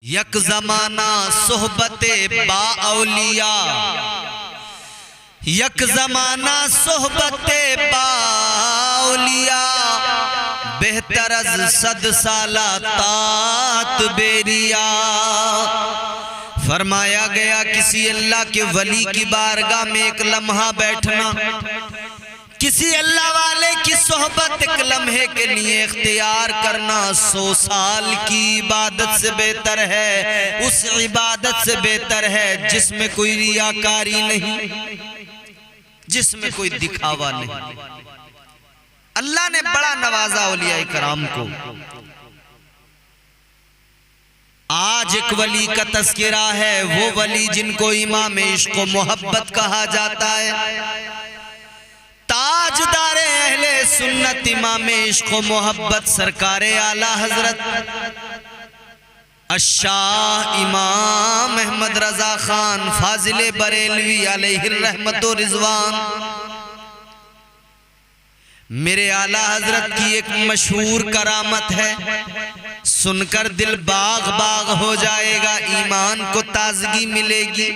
यक जमाना सोहबते बाउलिया, यक जमाना सोहबते बाउलिया, बेहतर अज सद साला तात बेरिया। फरमाया गया किसी अल्लाह के वली की बारगाह में एक लम्हा बैठना, किसी अल्लाह वाले की सोहबत एक लम्हे के लिए इख्तियार करना 100 साल की इबादत से बेहतर है। उस इबादत से बेहतर है जिसमें कोई रियाकारी नहीं, जिसमें कोई दिखावा नहीं। अल्लाह ने बड़ा नवाजा औलिया कराम को। आज एक वली का तस्किरा है, वो वली जिनको इमाम इश्क व मोहब्बत कहा जाता है, ताजदारे अहले सुन्नत इमाम इश्क व मोहब्बत सरकारे आला हजरत अशाह इमाम अहमद रजा खान फाजिले बरेलवी अलैहि रहमत व रिजवान। मेरे आला हजरत की एक मशहूर करामत है, सुनकर दिल बाग बाग हो जाएगा, ईमान को ताजगी मिलेगी।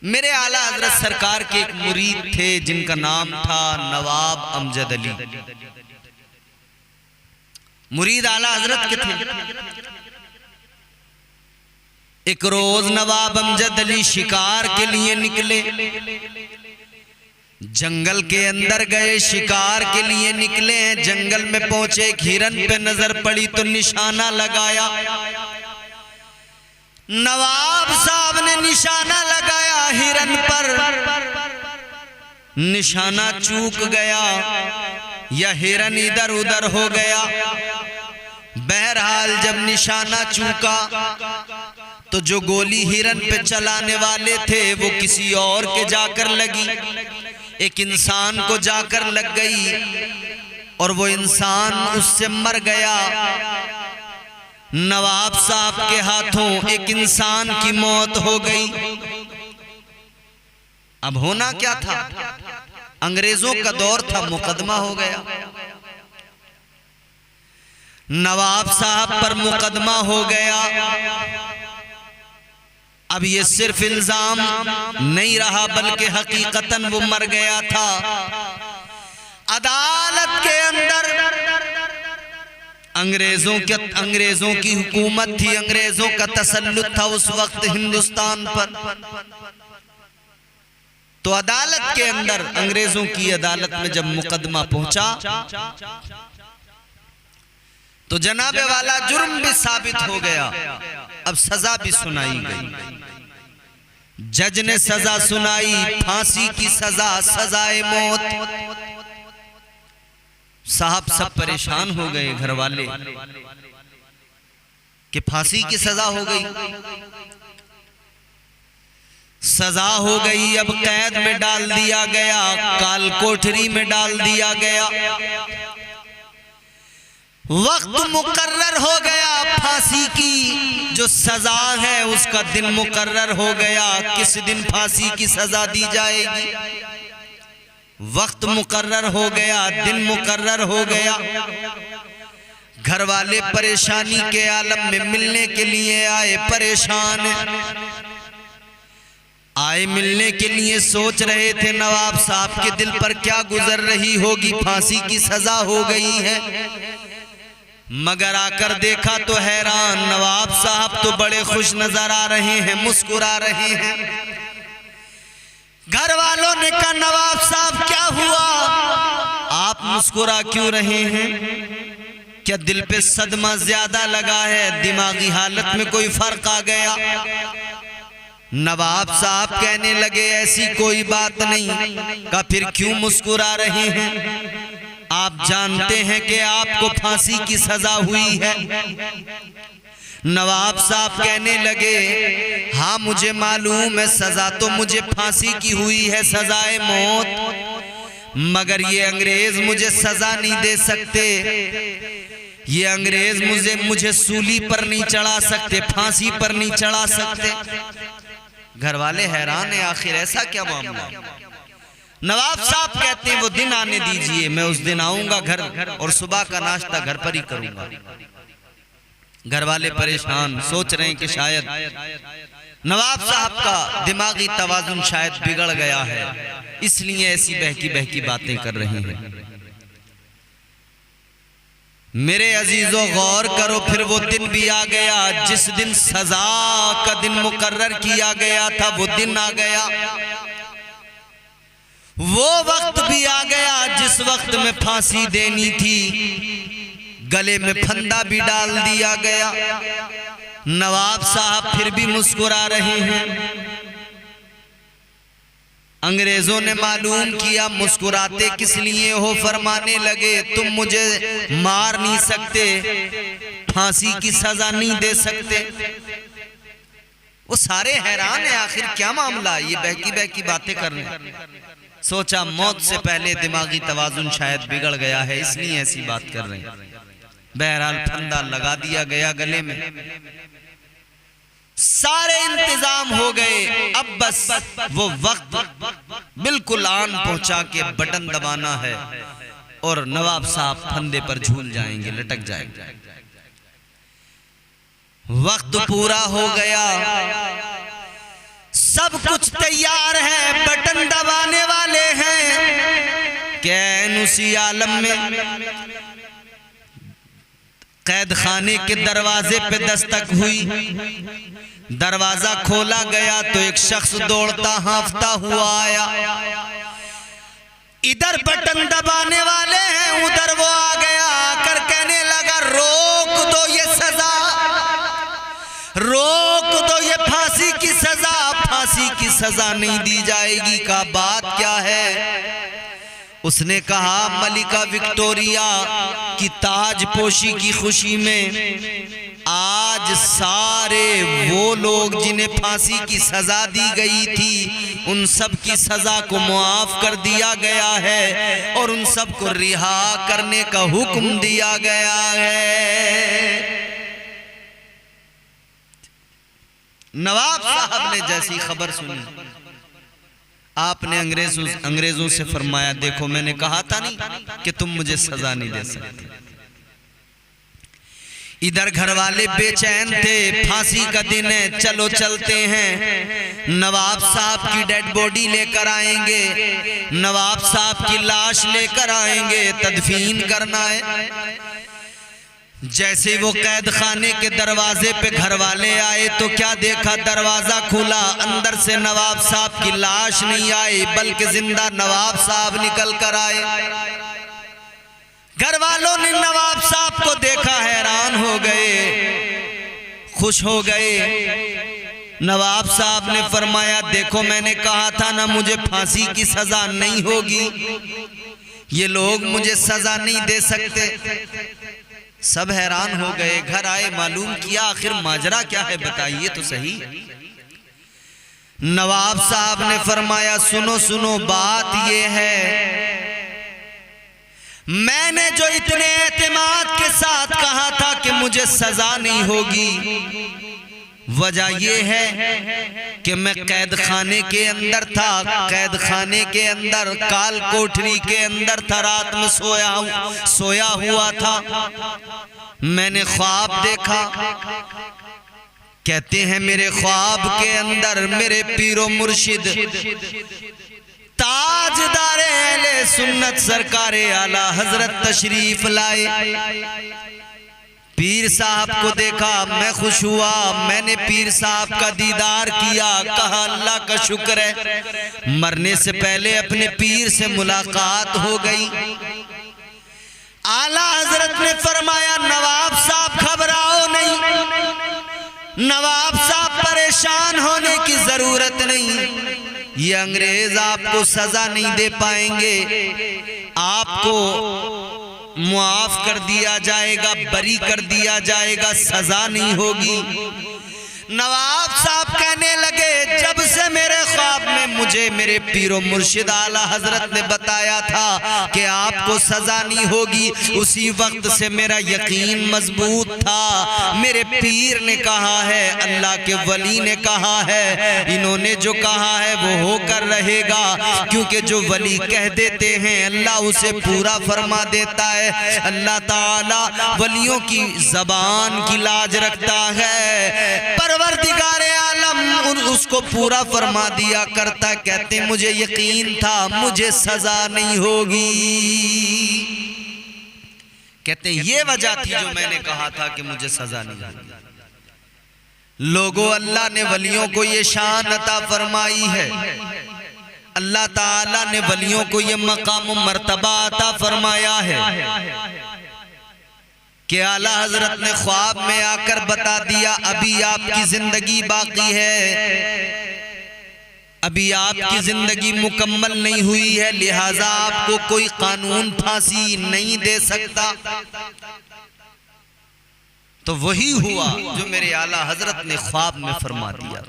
मेरे आला हजरत सरकार के एक मुरीद थे जिनका नाम था नवाब अमजद अली। मुरीद आला हजरत के थे। एक रोज नवाब अमजद अली शिकार के लिए निकले, जंगल के अंदर गए, शिकार के लिए निकले हैं। जंगल में पहुंचे, एक हिरन पे नजर पड़ी तो निशाना लगाया। नवाब साहब ने निशाना लगाया हिरन पर, निशाना चूक गया या हिरन इधर उधर हो गया। बहरहाल जब निशाना चूका तो जो गोली हिरन पे चलाने वाले थे वो किसी और के जाकर लगी, एक इंसान को जाकर लग गई और वो इंसान उससे मर गया। नवाब साहब के हाथों एक इंसान की मौत हो गई। अब होना क्या था, अंग्रेजों का दौर था, मुकदमा हो गया। नवाब साहब पर मुकदमा हो गया। अब ये सिर्फ इल्जाम नहीं रहा बल्कि हकीकतन वो मर गया था। अदालत के अंदर अंग्रेजों की हुकूमत थी, अंग्रेजों का तसल्लुत था उस वक्त हिंदुस्तान पर। तो अदालत के अंदर, अंग्रेजों की अदालत में जब मुकदमा पहुंचा तो जनाबे वाला जुर्म भी साबित हो गया। अब सजा भी सुनाई गई। जज ने सजा सुनाई, फांसी की सजा, सजाए मौत। साहब सब परेशान हो गए, घर वाले, कि फांसी की सजा हो गई। सजा हो गई, अब कैद में डाल दिया गया, काल कोठरी में डाल दिया गया। वक्त मुकर्रर हो गया, फांसी की जो सजा है उसका दिन मुकर्रर हो गया, किस दिन फांसी की सजा दी जाएगी। वक्त मुकर्रर हो गया, दिन मुकर्रर हो गया। घर वाले परेशानी के आलम में मिलने के लिए आए, परेशान आए मिलने के लिए, सोच रहे थे नवाब साहब के दिल पर क्या गुजर रही होगी, फांसी की सजा हो गई है। मगर आकर देखा तो हैरान, नवाब साहब तो बड़े खुश नजर आ रहे हैं, मुस्कुरा रहे हैं। घर वालों ने कहा नवाब साहब क्या हुआ, आप मुस्कुरा क्यों रहे हैं, क्या दिल पे सदमा ज्यादा लगा है, दिमागी हालत में कोई फर्क आ गया। नवाब साहब कहने लगे ऐसी कोई बात नहीं। कहा फिर क्यों मुस्कुरा रहे हैं, आप जानते हैं कि आपको फांसी की सजा हुई है। नवाब साहब कहने लगे हाँ मुझे मालूम है, सजा तो मुझे फांसी की हुई है, सजाए मौत, मगर ये अंग्रेज मुझे सजा नहीं दे सकते, ये अंग्रेज मुझे सूली पर नहीं चढ़ा सकते, फांसी पर नहीं चढ़ा सकते। घर वाले हैरान है, आखिर ऐसा क्या मामला। नवाब साहब कहते हैं वो दिन आने दीजिए, मैं उस दिन आऊंगा घर और सुबह का नाश्ता घर पर ही करूंगा। घर वाले परेशान, सोच रहे हैं कि शायद नवाब साहब का दिमागी तवाजुन शायद बिगड़ गया है, इसलिए ऐसी बहकी बहकी बातें कर रहे हैं। मेरे अजीजों गौर करो, फिर वो दिन भी आ गया जिस दिन सजा का दिन मुकर्रर किया गया था, वो दिन आ गया। वो वक्त भी आ गया जिस वक्त में फांसी देनी थी, गले में फंदा भी डाल दिया गया। नवाब साहब फिर भी मुस्कुरा रहे हैं। अंग्रेजों ने मालूम किया मुस्कुराते किस लिए हो, फरमाने लगे तुम मुझे मार नहीं सकते, फांसी की सजा नहीं दे सकते। वो सारे हैरान है, आखिर क्या मामला, ये बहकी बहकी बातें कर रहे हैं। सोचा मौत से पहले दिमागी तवाजुन शायद बिगड़ गया है, इसलिए ऐसी बात कर रहे हैं। बहरहाल फंदा लगा दिया गया गले में, सारे इंतजाम हो गए। अब बस वो वक्त बिल्कुल आन पहुंचा के बटन दबाना है और नवाब साहब फंदे पर झूल जाएंगे, लटक जाएंगे। वक्त पूरा हो गया, सब कुछ तैयार है, बटन दबाने वाले हैं। कैन उसी आलम में कैद खाने के दरवाजे पे दस्तक हुई। दरवाजा खोला गया तो एक शख्स दौड़ता हांफता हुआ आया। इधर बटन दबाने वाले हैं, उधर वो आ गया, आकर कहने लगा रोक दो ये सजा, रोक दो ये फांसी की सजा, फांसी की सजा नहीं दी जाएगी। का बात क्या है? उसने कहा मलिका विक्टोरिया की ताजपोशी की खुशी में आज सारे वो लोग जिन्हें फांसी की सजा दी गई थी, उन सब की सजा को मुआफ कर दिया गया है और उन सब को रिहा करने का हुक्म दिया गया है। नवाब साहब ने जैसी खबर सुनी, आपने अंग्रेजों से फरमाया देखो मैंने कहा था नहीं कि तुम मुझे सजा नहीं दे सकते। इधर घर वाले बेचैन थे, फांसी का दिन है, चलो चलते हैं, नवाब साहब की डेड बॉडी लेकर आएंगे, नवाब साहब की लाश लेकर आएंगे, तदफीन करना है। जैसे वो कैद खाने के दरवाजे पे घर वाले आए तो क्या देखा, दरवाजा खुला, अंदर से नवाब साहब की लाश नहीं आई बल्कि जिंदा नवाब साहब निकल कर आए। घर वालों ने नवाब साहब को देखा, हैरान हो गए, खुश हो गए। नवाब साहब ने फरमाया देखो मैंने कहा था ना मुझे फांसी की सजा नहीं होगी, ये लोग मुझे सजा नहीं दे सकते। सब हैरान हो गए, घर आए, मालूम किया आखिर माजरा क्या है, बताइए तो सही। नवाब साहब ने फरमाया सुनो सुनो, बात ये है मैंने जो इतने एतमाद के साथ कहा था कि मुझे सजा नहीं होगी, वजह यह है कि मैं कैद खाने के अंदर था, कैद खाने के अंदर काल कोठरी के अंदर था, रात में सोया हुआ था। मैंने ख्वाब देखा, कहते हैं मेरे ख्वाब के अंदर मेरे पीरो मुर्शिद ताजदार अहले सुन्नत सरकारे आला हजरत तशरीफ लाए। पीर साहब को देखा, मैं खुश हुआ, मैंने पीर साहब का दीदार किया, कहा अल्लाह का शुक्र है मरने से पहले अपने पीर से मुलाकात हो गई। आला हजरत ने फरमाया नवाब साहब घबराओ नहीं, नवाब साहब परेशान होने की जरूरत नहीं, ये अंग्रेज आपको सजा नहीं दे पाएंगे, आपको मुआफ कर दिया जाएगा, बरी कर दिया जाएगा, सजा नहीं होगी। नवाब साहब कहने लगे जब से मेरे ख्वाब में मुझे मेरे पीरो मुर्शिद आला हजरत ने बताया था कि आपको सजा नहीं होगी, उसी वक्त से मेरा यकीन मजबूत था। मेरे पीर ने कहा है, अल्लाह के वली ने कहा है, इन्होंने जो कहा है वो होकर रहेगा, क्योंकि जो वली कह देते हैं अल्लाह उसे पूरा फरमा देता है। अल्लाह ताला वलियों की ज़बान की लाज रखता है। परवरदिगारे आलम उसको पूरा फरमा दिया करता। कहते मुझे यकीन था मुझे सजा नहीं होगी। कहते ये वजह थी जो मैंने कहा था कि मुझे सजा नहीं होगी। लोगों, अल्लाह ने वलियों को ये शान अता फरमाई है, अल्लाह ताला ने वलियों को ये मकाम मर्तबा अता फरमाया है कि आला हजरत ने ख्वाब में आकर बता दिया, अभी आपकी जिंदगी बाकी है, अभी आपकी जिंदगी मुकम्मल नहीं हुई है, लिहाजा आपको कोई कानून फांसी नहीं दे सकता। तो वही हुआ जो मेरे आला हजरत ने ख्वाब में फरमा दिया।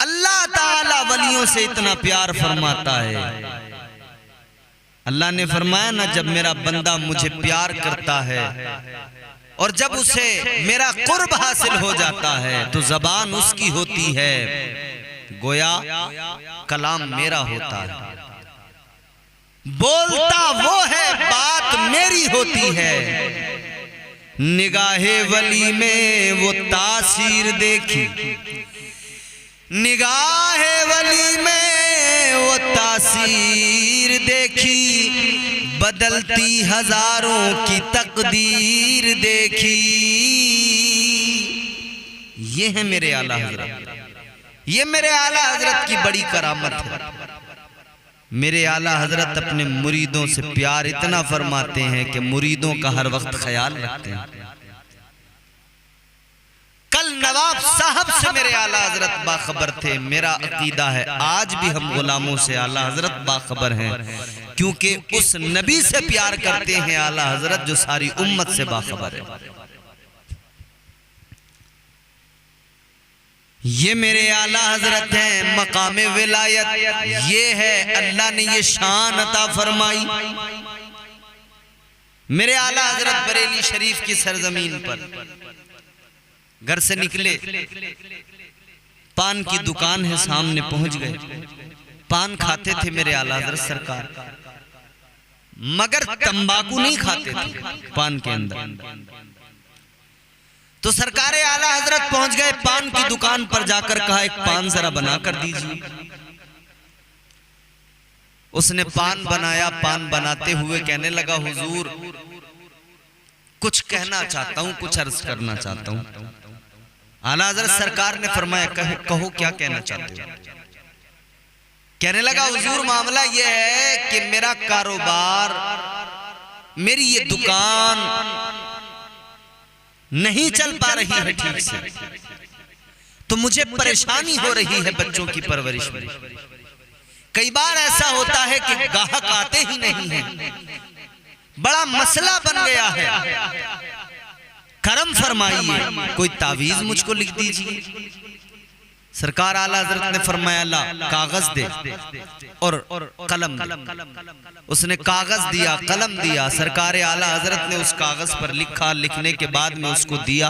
अल्लाह ताला वलियों से इतना प्यार फरमाता है। अल्लाह ने फरमाया ना, जब मेरा बंदा मुझे प्यार करता है और जब उसे मेरा कुर्ब हासिल हो जाता है तो जबान उसकी होती है, गोया कलाम मेरा होता है, बोलता वो है, बात मेरी होती है। निगाहे वली में वो तासीर देखी, निगाहे वली में वो तासीर देखी, बदलती हजारों की तकदीर देखी। ये है मेरे आला हजरत, ये मेरे आला हजरत की बड़ी करामत है। मेरे आला हजरत अपने मुरीदों से प्यार इतना फरमाते हैं कि मुरीदों का हर वक्त ख्याल रखते हैं। कल नवाब साहब से मेरे आला हजरत बाखबर थे। मेरा अकीदा है आज भी हम गुलामों से आला हजरत बाखबर हैं, क्योंकि उस नबी से प्यार करते हैं आला हजरत जो सारी उम्मत से बाखबर है। ये मेरे आला हजरत हैं, मकाम विलायत ये है, अल्लाह ने ये शान अता फरमाई। मेरे आला हजरत बरेली शरीफ की सरजमीन पर घर से निकले, पान की दुकान है सामने, पहुंच गए, पान खाते थे मेरे आला हजरत सरकार, मगर तंबाकू नहीं खाते थे पान के अंदर। तो सरकार आला हजरत पहुंच गए, पान की दुकान पर जाकर कहा एक पान जरा बना कर दीजिए। उसने पान बनाया, पान बनाते हुए कहने लगा, हुजूर कुछ कहना चाहता हूं, कुछ अर्ज करना चाहता हूं। आला हजरत सरकार ने फरमाया, कहो क्या कहना चाहते हो। कहने लगा, हुजूर मामला यह है कि मेरा कारोबार, मेरी ये दुकान नहीं चल पा रही है ठीक से, तो मुझे परेशानी हो रही है बच्चों की परवरिश में। कई बार ऐसा होता है कि ग्राहक आते ही नहीं है, बड़ा मसला बन गया है, करम फरमाइए, कोई तावीज मुझको लिख दीजिए। सरकार आला हजरत ने फरमाया, ला कागज दे और कलम दे। उसने कागज दिया, कलम दिया। सरकार आला हजरत ने उस कागज पर लिखा, लिखने के बाद में उसको दिया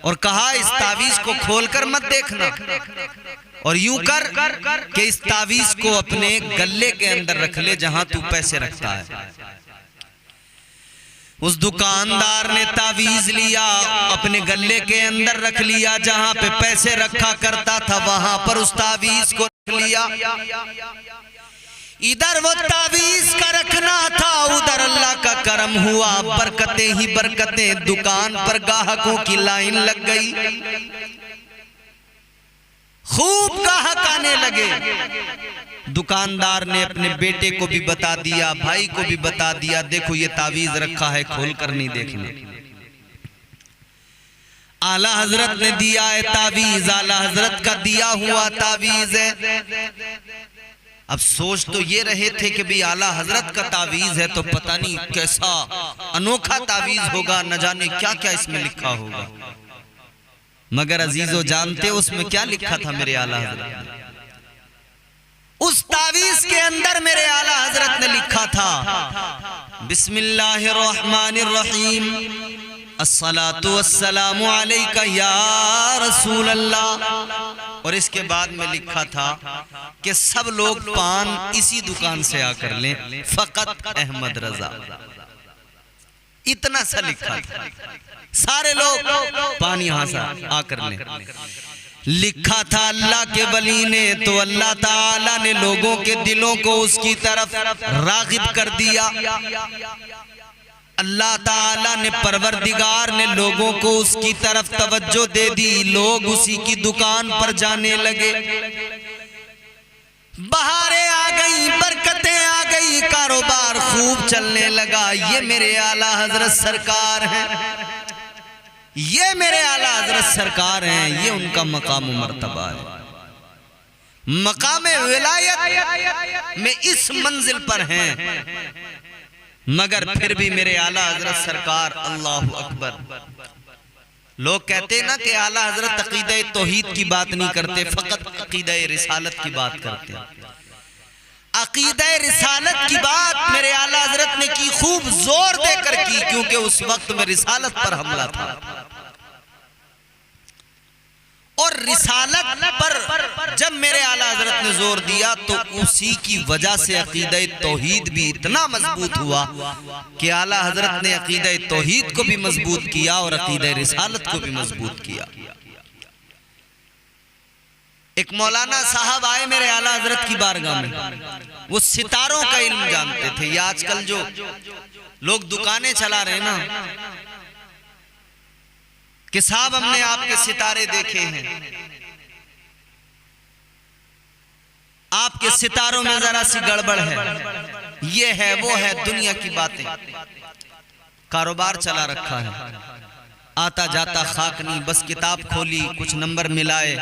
और कहा, इस तावीज को खोलकर मत देखना और यूं कर कि इस तावीज को अपने गले के अंदर रख ले जहां तू पैसे रखता है। उस दुकानदार ने तावीज लिया, अपने गले के अंदर रख लिया, जहां पे पैसे रखा करता था वहां पर उस तावीज को रख लिया। इधर वो तावीज का रखना था, उधर अल्लाह का करम हुआ, बरकतें ही बरकतें, दुकान पर ग्राहकों की लाइन लग गई, खूब ग्राहक आने लगे। दुकानदार ने अपने बेटे को भी बता दिया, भाई को भी बता दिया, देखो ये तावीज रखा है, खोल कर नहीं देखना। आला हजरत ने दिया है तावीज, आला हजरत का दिया हुआ तावीज है। अब सोच तो ये रहे थे कि भाई आला हजरत का तावीज है तो पता नहीं कैसा अनोखा तावीज होगा, न जाने क्या क्या इसमें लिखा होगा। मगर अजीजों जानते हो उसमें क्या लिखा था मेरे आला हजरत ने? उस तावीज के अंदर मेरे आला हजरत ने लिखा था बिस्मिल्लाहिर्रहमानिर्रहीम अस्सलातु वस्सलामु अलैका या रसूल अल्लाह। और इसके बाद में लिखा था कि सब लोग पान इसी दुकान से आकर लें, फकत अहमद रजा। इतना सा लिखा था, सारे लोग पान यहां से आकर लें। लिखा था अल्लाह के वली ने, तो अल्लाह ताला ने लोगों के दिलों को उसकी तरफ रागिब कर दिया। अल्लाह ताला ने परवरदिगार ने लोगों को उसकी तरफ तवज्जो दे दी। लोग उसी की दुकान पर जाने लगे। बहारें आ गई, बरकतें आ गई, कारोबार खूब चलने लगा। ये मेरे आला हजरत सरकार हैं, ये मेरे आला हजरत सरकार हैं। ये उनका मकाम मर्तबा है। मकाम विलायत में इस मंजिल पर हैं, मगर फिर भी मेरे आला हजरत सरकार, अल्लाह अकबर। लोग कहते हैं ना कि आला हजरत अकीदा तौहीद की बात नहीं करते, फकत अकीदा रिसालत की बात करते हैं। अकीदा रिसालत की बात मेरे आला हजरत ने की, खूब जोर देकर की, क्योंकि उस वक्त में रिसालत पर हमला था। और रिसालत पर जब मेरे आला हजरत ने जोर दिया तो उसी की वजह से अकीदा तौहीद भी इतना मजबूत हुआ कि आला हजरत ने अकीदा तौहीद को भी मजबूत किया और अकीदा रिसालत को भी मजबूत किया। एक मौलाना साहब आए मेरे आला हजरत की बारगाह में। वो सितारों का इल्म जानते थे। ये आजकल जो लोग दुकानें चला रहे हैं ना कि साहब हमने आपके सितारे देखे हैं, आपके सितारों में जरा सी गड़बड़ है, ये है वो है, दुनिया की बातें। कारोबार चला रखा है, आता जाता खाक नहीं, बस किताब खोली, कुछ नंबर मिलाए,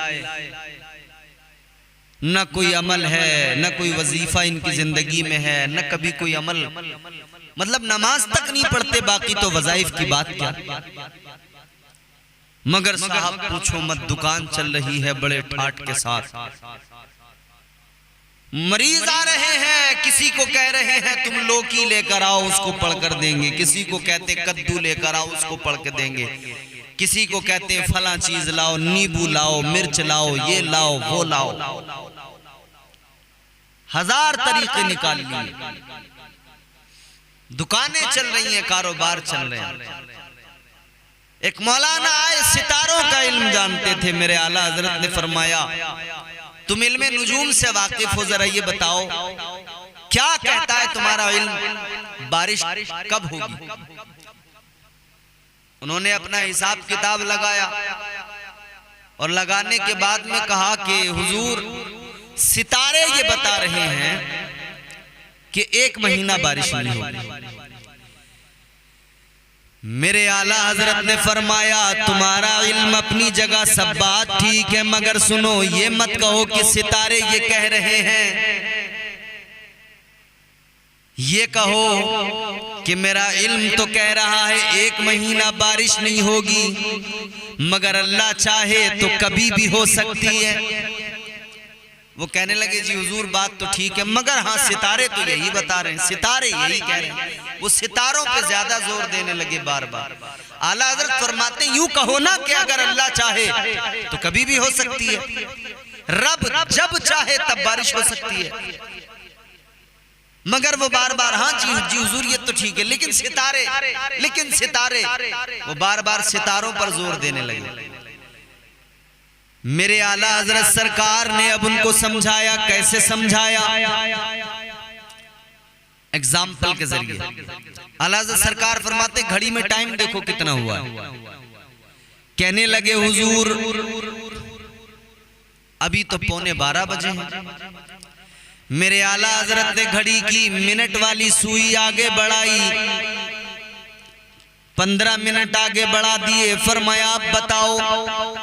न कोई अमल है, न कोई वजीफा इनकी जिंदगी में है, न कभी कोई अमल, मतलब नमाज तक नहीं पढ़ते, बाकी तो वज़ाइफ की बात क्या। मगर साहब पूछो मत, दुकान चल रही है बड़े ठाट के साथ। मरीज आ रहे हैं, किसी को कह रहे हैं तुम लौकी लेकर आओ, उसको पढ़कर देंगे। किसी को कहते कद्दू लेकर आओ, उसको पढ़ के देंगे। किसी को कहते हैं फला चीज लाओ, नींबू लाओ, मिर्च लाओ, ये लाओ, वो लाओ। हजार तरीके निकाल लिए। दुकानें चल रही हैं, कारोबार चल रहे हैं। एक मौलाना आए, सितारों का इल्म जानते थे। मेरे आला हजरत ने फरमाया तुम इल्मे नुजूम से वाकिफ हो, जरा ये बताओ क्या कहता है तुम्हारा इल्म, बारिश कब होगी। उन्होंने अपना हिसाब किताब लगाया और लगाने के बाद में कहा कि हुजूर सितारे ये बता रहे हैं कि 1 महीना बारिश नहीं होगी। मेरे आला हजरत ने फरमाया तुम्हारा इल्म अपनी जगह सब बात ठीक है, मगर सुनो, ये मत कहो कि सितारे ये कह रहे हैं। ये कहो कि मेरा इल्म तो कह रहा है 1 महीना बारिश नहीं होगी, मगर अल्लाह चाहे तो कभी भी हो सकती है। वो कहने लगे जी हुजूर बात तो ठीक है, मगर हाँ सितारे तो यही बता रहे हैं, सितारे यही कह रहे हैं। वो सितारों पे ज्यादा जोर देने लगे बार बार। आला हजरत फरमाते यूं कहो ना कि अगर अल्लाह चाहे तो कभी भी हो सकती है, रब जब चाहे तब बारिश हो सकती है। मगर वो बार बार हाँ जी हुजूर ये तो ठीक है, लेकिन सितारे वो बार बार सितारों पर जोर देने लगे। मेरे आला हजरत सरकार ने अब उनको समझाया। कैसे समझाया? एग्जाम्पल के जरिए। आला हजरत सरकार फरमाते घड़ी में टाइम देखो कितना हुआ है। कहने लगे हुजूर अभी तो 11:15 बजे हैं। मेरे आला हजरत ने घड़ी की मिनट वाली सुई आगे बढ़ाई, 15 मिनट आगे बढ़ा दिए। फरमाया आप बताओ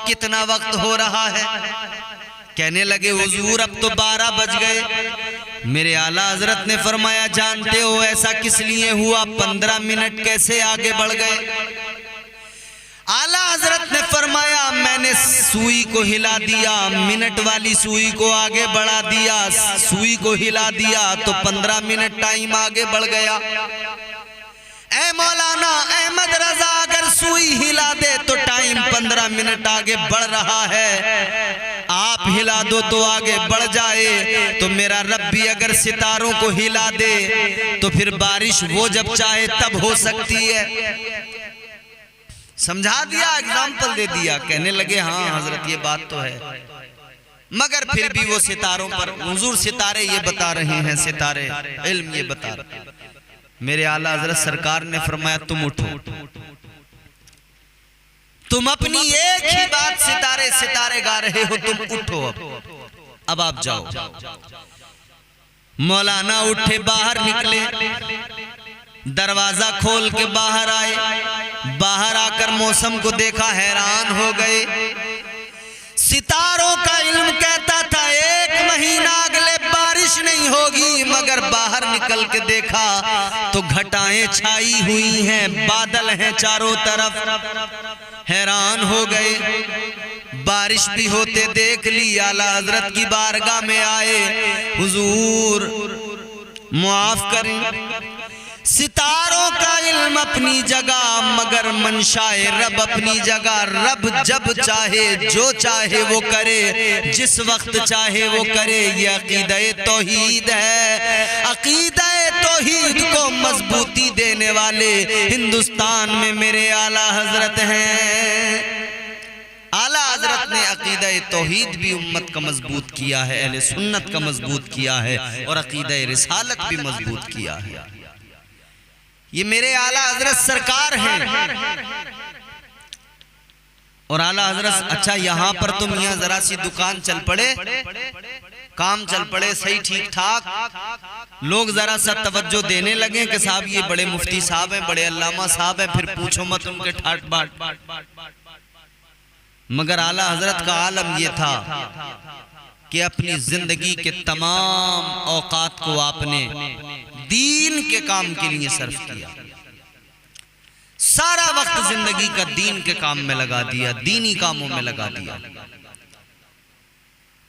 कितना वक्त हो रहा है। कहने लगे हुजूर अब तो 12 बज गए। मेरे आला हजरत ने फरमाया जानते हो ऐसा किस लिए हुआ, 15 मिनट कैसे आगे बढ़ गए? आला हजरत ने फरमाया मैंने मैंने सुई को हिला दिया, मिनट वाली सुई को आगे बढ़ा दिया, सुई को हिला दिया तो 15 मिनट टाइम आगे बढ़ गया। ऐ मौलाना अहमद रजा अगर सुई हिला दे तो टाइम 15 मिनट आगे बढ़ रहा है, आप हिला दो तो आगे बढ़ जाए। तो मेरा रब भी अगर सितारों को हिला दे तो फिर बारिश वो जब चाहे तब हो सकती है। समझा दिया, एग्जाम्पल दे दिया। कहने लगे हाँ हजरत ये बात तो है, मगर फिर भी वो सितारों पर, हुजूर सितारे ये बता रहे हैं, सितारे इल्म ये बता रहे हैं। मेरे आला हजरत सरकार ने फरमाया तुम उठो, तुम अपनी एक ही बात सितारे सितारे गा रहे हो, तुम उठो अब आप जाओ। मौलाना उठे, बाहर निकले, दरवाजा खोल के बाहर आए। बाहर आकर मौसम को देखा, हैरान हो गए। सितारों का इल्म कहता था 1 महीना अगले बारिश नहीं होगी, मगर बाहर निकल के देखा तो घटाएं छाई हुई हैं, बादल हैं चारों तरफ। हैरान हो गए, बारिश भी होते देख ली। आला हजरत की बारगाह में आए, हुजूर मुआफ करें, सितारों का इल्म अपनी जगह, मगर मंशाए रब अपनी जगह। रब जब चाहे जो चाहे वो करे, जिस वक्त चाहे वो करे। ये अकीदे तौहीद है। अकीदे तौहीद को मजबूती देने वाले हिंदुस्तान में मेरे आला हजरत हैं। आला हजरत ने अकीदे तौहीद भी उम्मत का मजबूत किया है, अहले सुन्नत का मजबूत किया है, और अकीदे रिसालत भी मजबूत किया है। ये मेरे आला हजरत सरकार हैं। और आला हजरत, अच्छा यहाँ पर तुम यहाँ जरा सी दुकान चल पड़े, काम चल पड़े सही ठीक ठाक, लोग जरा सा तवज्जो देने लगे कि साहब ये बड़े मुफ्ती साहब हैं, बड़े अल्लामा साहब हैं, फिर पूछो मत उनके ठाट बाट। मगर आला हजरत का आलम ये था कि अपनी जिंदगी के तमाम औकात को आपने दीन के काम के लिए सर्फ किया। सारा वक्त जिंदगी का दीन के काम में लगा दिया, दीनी कामों में लगा दिया।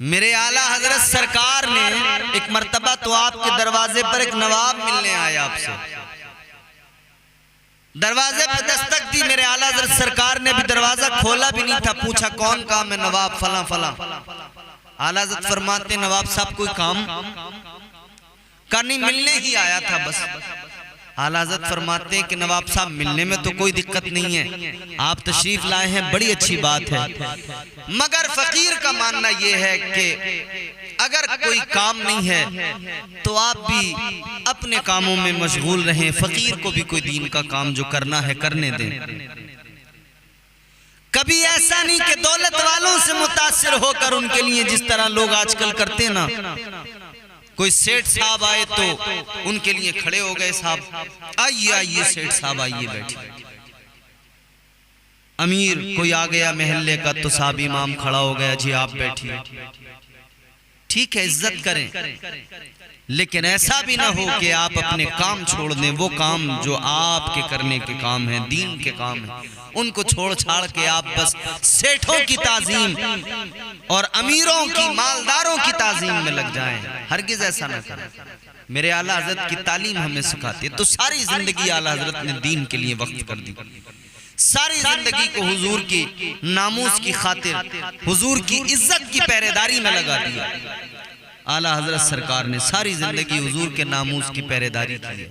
मेरे आला हजरत सरकार ने एक मर्तबा तो आपके दरवाजे पर एक नवाब मिलने आया, आपसे दरवाजे पर दस्तक दी। मेरे आला हजरत सरकार ने भी दरवाजा खोला भी नहीं था, पूछा कौन काम है? नवाब फला फला। आला हजरत फरमाते नवाब साहब कोई काम का नहीं, मिलने ही आया था बस। आला हजरत फरमाते हैं कि नवाब साहब मिलने में तो कोई दिक्कत नहीं है, आप तशरीफ लाए हैं, बड़ी अच्छी बात है, मगर फकीर का मानना यह है कि अगर कोई काम नहीं है तो आप भी अपने कामों में मशगूल रहें, फकीर को भी कोई दीन का काम जो करना है करने दें। कभी ऐसा नहीं कि दौलत वालों से मुतासिर होकर उनके लिए जिस तरह लोग आजकल करते ना, कोई सेठ साहब आए तो उनके लिए खड़े हो गए, साहब आइए आइए सेठ साहब आइए बैठिए। अमीर कोई आ गया महल्ले का तो साहब इमाम खड़ा हो गया, जी आप बैठिए। ठीक है, इज्जत करें, लेकिन ऐसा भी ना हो कि आप अपने काम छोड़ दें, वो काम जो आपके करने के काम है, दीन के काम है, उनको छोड़ छाड़ के आप बस सेठों की ताजीम और अमीरों की, मालदारों की ताजीम में लग जाएं। हरगिज ऐसा ना करें। मेरे आला हजरत की तालीम हमें सिखाती है। तो सारी जिंदगी आला हजरत ने दीन के लिए वक्त कर दी, सारी जिंदगी को हुजूर की नामूस की खातिर, हुजूर की इज्जत की पहरेदारी में लगा दिया। आला हजरत सरकार ने सारी जिंदगी हुजूर के नामूस की पहरेदारी की।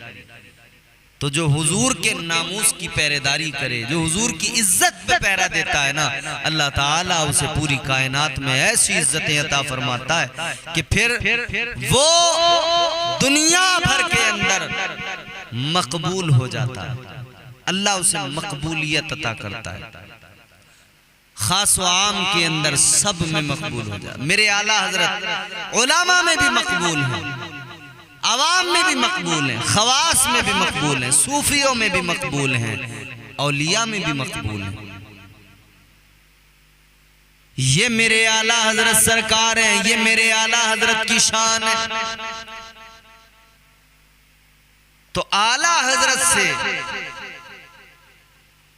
तो जो हुजूर के नामूस की पहरेदारी करे, जो हुजूर की इज्जत पे पहरा देता है ना, अल्लाह ताला उसे पूरी कायनात में ऐसी इज्जतें अता फरमाता है कि फिर वो दुनिया भर के अंदर मकबूल हो जाता है। अल्लाह उसे मकबूलियत अता करता है, खास व आम के अंदर सब में मकबूल हो जाए। मेरे आला हजरत उलामा में भी मकबूल हैं, अवाम में भी मकबूल हैं, खवास में भी मकबूल हैं, सूफियों में भी मकबूल हैं, औलिया में भी मकबूल हैं। ये मेरे आला हजरत सरकार हैं, ये मेरे आला हजरत की शान है। तो आला हजरत से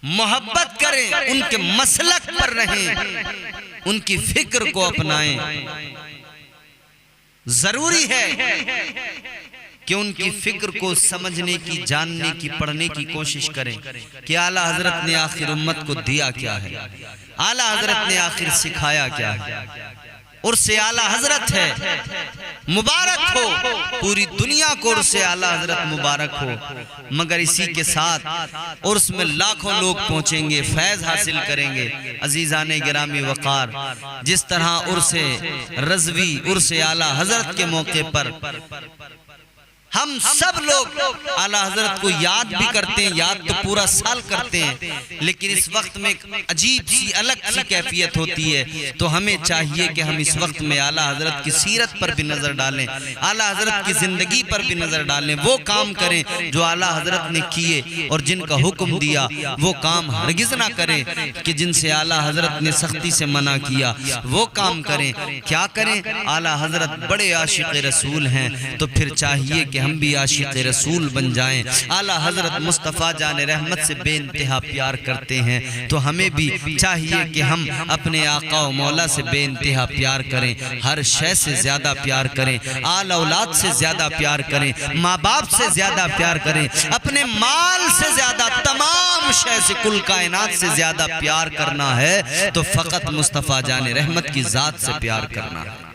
मोहब्बत करें, उनके मसलक पर रहें, उनकी फिक्र को अपनाएं। जरूरी है कि उनकी फिक्र को समझने की, जानने की, पढ़ने की कोशिश करें कि आला हजरत ने आखिर उम्मत को दिया क्या है, आला हजरत ने आखिर सिखाया क्या है। उर्से आला हजरत है, मुबारक हो, पूरी दुनिया को उर्से आला हजरत मुबारक हो। मगर इसी के साथ उर्स में लाखों लोग पहुंचेंगे, फैज हासिल करेंगे। अजीजाने गिरामी वकार, जिस तरह उर्से रज़वी, उर्से आला हजरत के मौके पर हम सब लोग आला हजरत को याद भी करते हैं, याद तो पूरा साल करते हैं, लेकिन इस वक्त में एक अजीब सी अलग सी कैफियत होती है। तो हमें चाहिए कि हम इस वक्त में आला हजरत की सीरत पर भी नजर डालें, आला हजरत की जिंदगी पर भी नजर डालें। वो काम करें जो आला हजरत ने किए और जिनका हुक्म दिया, वो काम हरगिज ना करें कि जिनसे आला हजरत ने सख्ती से मना किया, वो काम करें। क्या करें? आला हजरत बड़े आशिक रसूल हैं, तो फिर चाहिए कि हम भी आशिक रसूल बन जाएं। आला हजरत मुस्तफ़ा जान रहमत से बेइंतहा प्यार करते हैं, तो हमें भी चाहिए कि हम अपने आका व मौला से बेइंतहा प्यार करें, हर शय से ज्यादा प्यार करें, आल औलाद से ज्यादा प्यार करें, माँ बाप से ज्यादा प्यार करें, अपने माल से ज्यादा, तमाम शय से, कुल कायनात से ज्यादा प्यार करना है तो फकत मुस्तफ़ा जान रहमत की जात से प्यार करना है।